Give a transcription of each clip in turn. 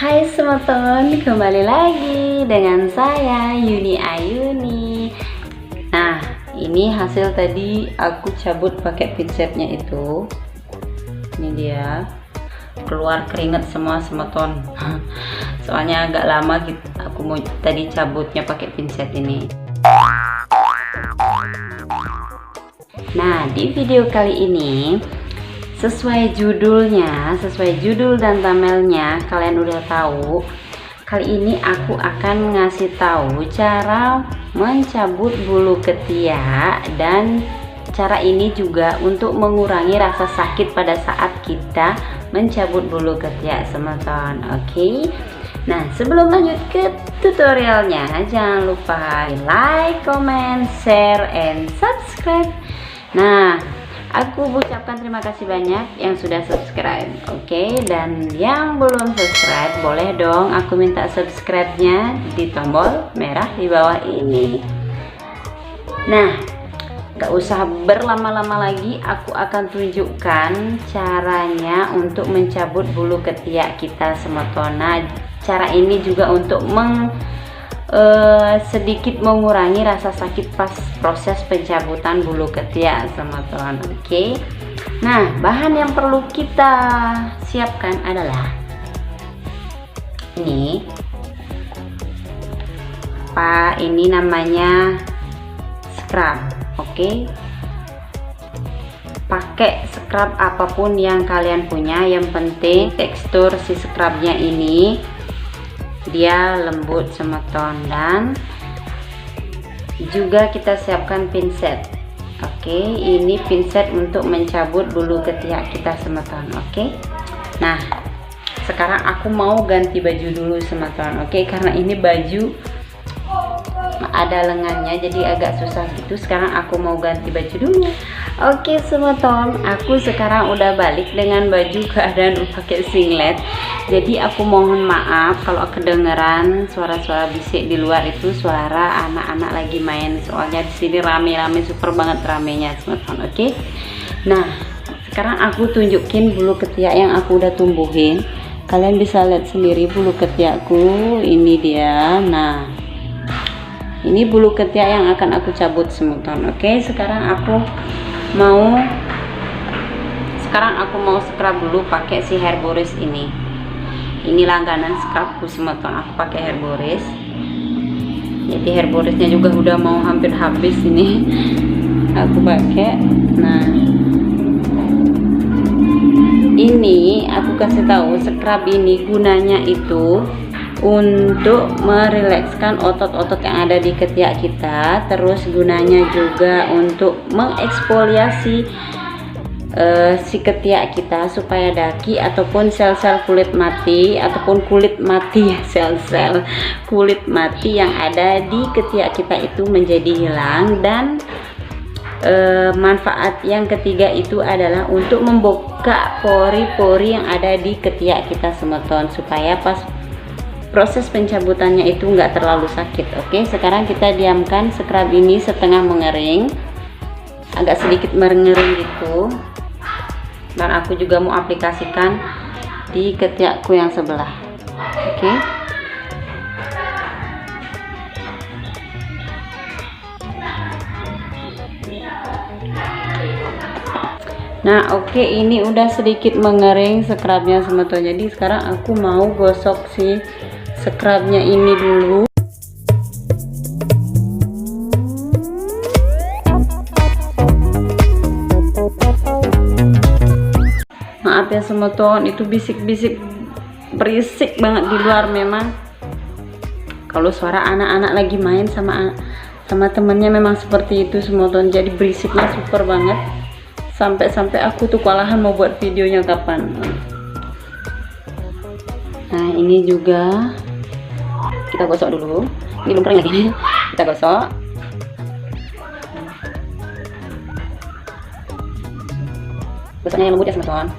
Hai teman-teman, kembali lagi dengan saya Yuni Ayuni. Nah, ini hasil tadi aku cabut pakai pinsetnya itu. Ini dia, keluar keringat semua semeton. Soalnya agak lama gitu, aku mau tadi cabutnya pakai pinset ini. Nah, di video kali ini sesuai judul dan thumbnailnya kalian udah tahu. Kali ini aku akan ngasih tahu cara mencabut bulu ketiak, dan cara ini juga untuk mengurangi rasa sakit pada saat kita mencabut bulu ketiak teman-teman. Oke. Nah, sebelum lanjut ke tutorialnya, jangan lupa like, comment, share, and subscribe. Nah, aku ucapkan terima kasih banyak yang sudah subscribe, oke? Dan yang belum subscribe, boleh dong aku minta subscribe-nya di tombol merah di bawah ini. Nah, gak usah berlama-lama lagi, aku akan tunjukkan caranya untuk mencabut bulu ketiak kita semeton. Nah, cara ini juga untuk sedikit mengurangi rasa sakit pas proses pencabutan bulu ketiak teman-teman. Oke. Nah, bahan yang perlu kita siapkan adalah ini namanya scrub. Oke. Pakai scrub apapun yang kalian punya, yang penting tekstur si scrubnya ini dia lembut semeton. Dan juga kita siapkan pinset. Oke, ini pinset untuk mencabut bulu ketiak kita semeton. Oke. Nah, sekarang aku mau ganti baju dulu semeton. Oke, karena ini baju ada lengannya jadi agak susah gitu. Sekarang aku mau ganti baju dulu. Oke semeton, aku sekarang udah balik dengan baju keadaan pakai singlet. Jadi aku mohon maaf kalau kedengeran suara-suara bisik di luar, itu suara anak-anak lagi main. Soalnya di sini rame-rame, super banget ramenya semeton. Oke. Nah, sekarang aku tunjukin bulu ketiak yang aku udah tumbuhin. Kalian bisa lihat sendiri bulu ketiakku, ini dia. Nah, ini bulu ketiak yang akan aku cabut semeton. Oke, sekarang aku mau scrub dulu pakai si Herboris ini. Ini langganan scrubku semeton, aku pakai Herboris. Jadi Herborisnya juga udah mau hampir habis ini. Aku pakai. Nah, ini aku kasih tahu, scrub ini gunanya itu untuk merilekskan otot-otot yang ada di ketiak kita. Terus gunanya juga untuk mengeksfoliasi si ketiak kita supaya daki ataupun sel-sel kulit mati ataupun kulit mati, sel-sel kulit mati yang ada di ketiak kita itu menjadi hilang. Dan manfaat yang ketiga itu adalah untuk membuka pori-pori yang ada di ketiak kita semeton, supaya pas proses pencabutannya itu enggak terlalu sakit. Oke, sekarang kita diamkan scrub ini setengah mengering, agak sedikit mengering gitu. Dan aku juga mau aplikasikan di ketiakku yang sebelah. Oke. Nah, oke, ini udah sedikit mengering scrubnya semeton. Jadi sekarang aku mau gosok si scrubnya ini dulu. Maaf ya semeton, itu bisik-bisik berisik banget di luar memang. Kalau suara anak-anak lagi main sama temennya memang seperti itu semeton, jadi berisiknya super banget. Sampai aku tuh kewalahan mau buat videonya kapan. Nah, ini juga kita gosok dulu. Ini belum kering lagi nih. Kita gosok. Gosoknya yang lembut ya teman-teman.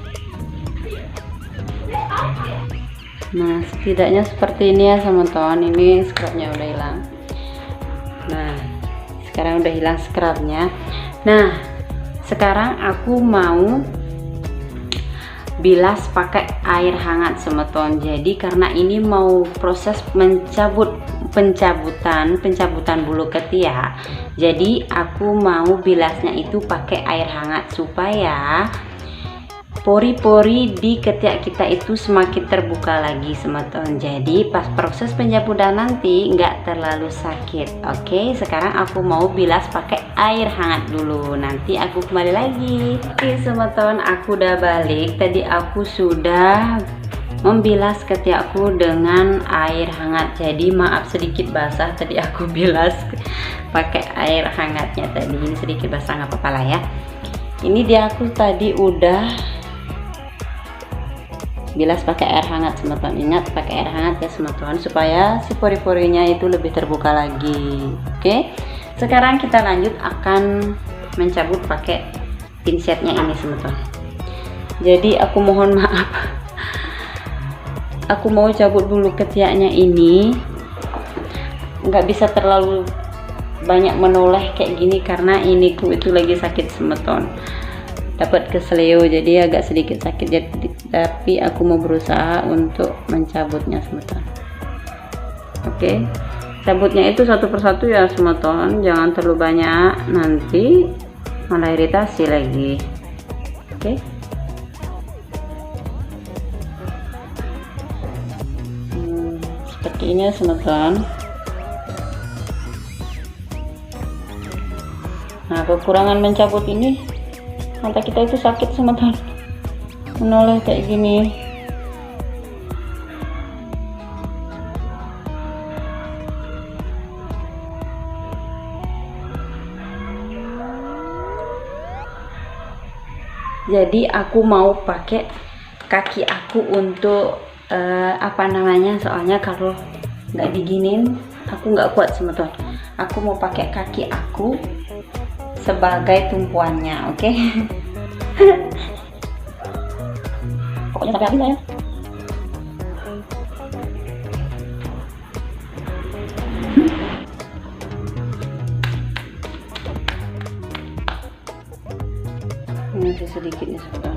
Nah, setidaknya seperti ini ya teman-teman. Ini scrubnya udah hilang. Nah, sekarang udah hilang scrubnya. Nah, sekarang aku mau bilas pakai air hangat semeton. Jadi karena ini mau proses pencabutan bulu ketiak, jadi aku mau bilasnya itu pakai air hangat supaya pori-pori di ketiak kita itu semakin terbuka lagi semeton. Jadi pas proses pencabutan nanti nggak terlalu sakit. Oke, sekarang aku mau bilas pakai air hangat dulu, nanti aku kembali lagi. Oke semeton, aku udah balik. Tadi aku sudah membilas ketiakku dengan air hangat, jadi maaf sedikit basah, tadi aku bilas pakai air hangatnya. Tadi ini sedikit basah, nggak apa-apa lah ya. Ini dia aku tadi udah bilas pakai air hangat semeton. Ingat pakai air hangat ya semeton, supaya si pori-porinya itu lebih terbuka lagi. Oke, sekarang kita lanjut akan mencabut pakai pinsetnya ini semeton. Jadi aku mohon maaf, aku mau cabut bulu ketiaknya ini nggak bisa terlalu banyak menoleh kayak gini karena ini ku itu lagi sakit semeton, dapat kesleo, jadi agak sedikit sakit. Jadi, tapi aku mau berusaha untuk mencabutnya semeton. Oke, cabutnya itu satu persatu ya semeton, jangan terlalu banyak, nanti malah iritasi lagi. Oke, seperti ini semeton. Nah, kekurangan mencabut ini, mata kita itu sakit semeton, menoleh kayak gini. Jadi aku mau pakai kaki aku untuk apa namanya, soalnya kalau nggak diginin aku nggak kuat semeton. Aku mau pakai kaki aku sebagai tumpuannya. Oke. Pokoknya sampai habis ya. Ini masih sedikit nih sebentar.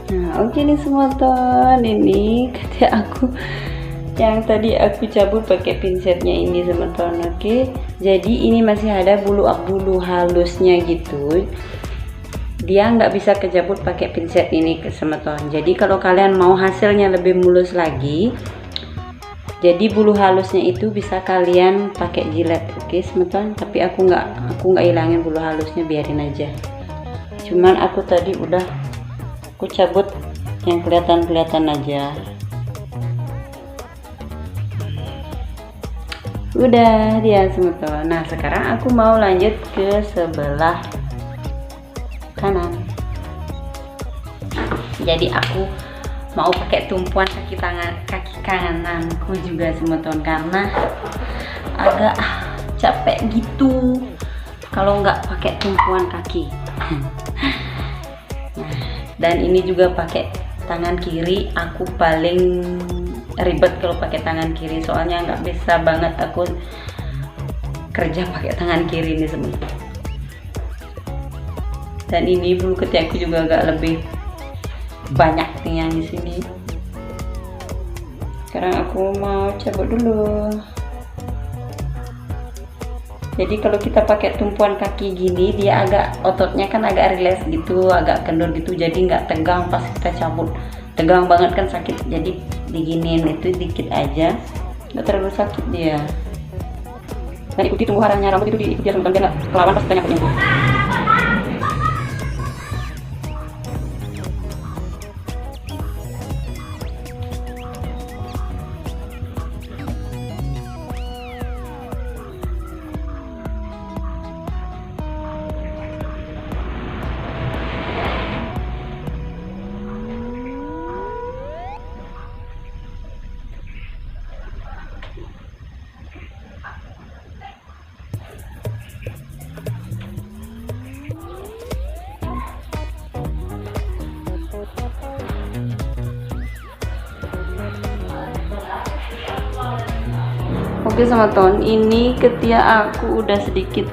Nah, oke nih semeton, ini ketiak aku yang tadi aku cabut pakai pinsetnya ini semeton. Oke, jadi ini masih ada bulu halusnya gitu, dia nggak bisa kecabut pakai pinset ini ke semeton. Jadi kalau kalian mau hasilnya lebih mulus lagi, jadi bulu halusnya itu bisa kalian pakai jilet. Oke semeton, tapi aku nggak hilangin bulu halusnya, biarin aja. Cuman aku tadi udah aku cabut yang kelihatan aja. Udah dia semeton. Nah sekarang aku mau lanjut ke sebelah kanan. Jadi aku mau pakai tumpuan kaki kananku juga semeton, karena agak capek gitu kalau nggak pakai tumpuan kaki. Nah, dan ini juga pakai tangan kiri, aku paling ribet kalau pakai tangan kiri, soalnya nggak bisa banget aku kerja pakai tangan kiri ini sebenarnya. Dan ini bulu ketiakku juga agak lebih banyak nih yang di sini. Sekarang aku mau cabut dulu. Jadi kalau kita pakai tumpuan kaki gini, dia agak ototnya kan agak rileks gitu, agak kendor gitu, jadi nggak tegang pas kita cabut. Tegang banget kan sakit, jadi diginin itu dikit aja, nggak terlalu sakit dia. Dan ikuti tumbuhannya rambut itu, diikuti ya teman-teman, biar nggak kelawan pas kita nyambutnya. Oke teman-teman, ini ketiak aku udah sedikit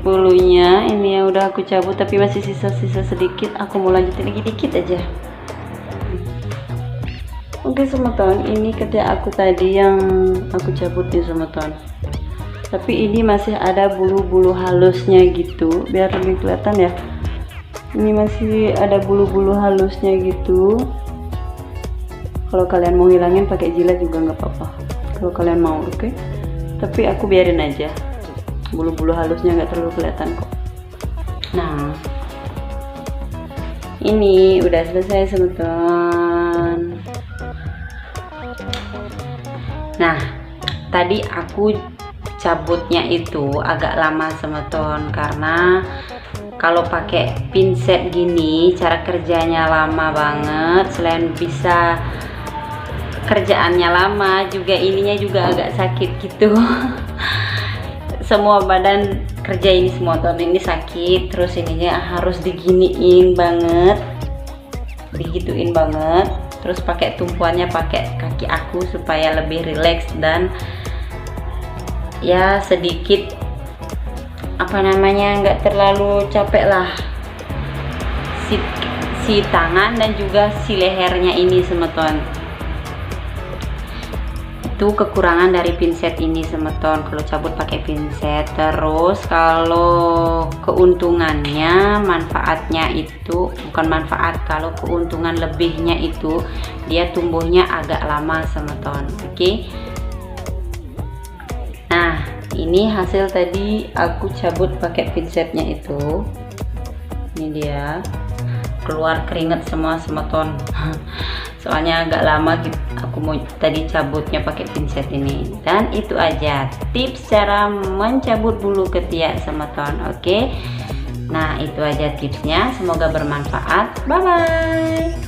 bulunya, ini ya udah aku cabut, tapi masih sisa-sisa sedikit. Aku mau lanjutin lagi dikit aja. Oke teman-teman, ini ketiak aku tadi yang aku cabut nih teman-teman, tapi ini masih ada bulu-bulu halusnya gitu, biar lebih kelihatan ya. Ini masih ada bulu-bulu halusnya gitu. Kalau kalian mau hilangin pakai jilat juga nggak apa-apa kalau kalian mau. Oke, tapi aku biarin aja, bulu-bulu halusnya nggak terlalu kelihatan kok. Nah, ini udah selesai teman-teman. Nah, tadi aku cabutnya itu agak lama teman-teman, karena kalau pakai pinset gini cara kerjanya lama banget. Selain bisa kerjaannya lama, juga ininya juga agak sakit gitu. Semua badan kerja ini semua tahun ini sakit, terus ininya harus diginiin banget, digituin banget. Terus pakai tumpuannya pakai kaki aku supaya lebih rileks dan ya sedikit apa namanya, nggak terlalu capek lah si tangan dan juga si lehernya ini teman-teman. Itu kekurangan dari pinset ini teman-teman, kalau cabut pakai pinset. Terus kalau keuntungannya, manfaatnya itu bukan manfaat, kalau keuntungan lebihnya itu dia tumbuhnya agak lama teman-teman. Oke, nah ini hasil tadi aku cabut pakai pinsetnya itu. Ini dia, keluar keringet semua teman-teman. Soalnya agak lama gitu aku mau tadi cabutnya pakai pinset ini. Dan itu aja tips cara mencabut bulu ketiak teman-teman. Oke, nah itu aja tipsnya, semoga bermanfaat. Bye bye.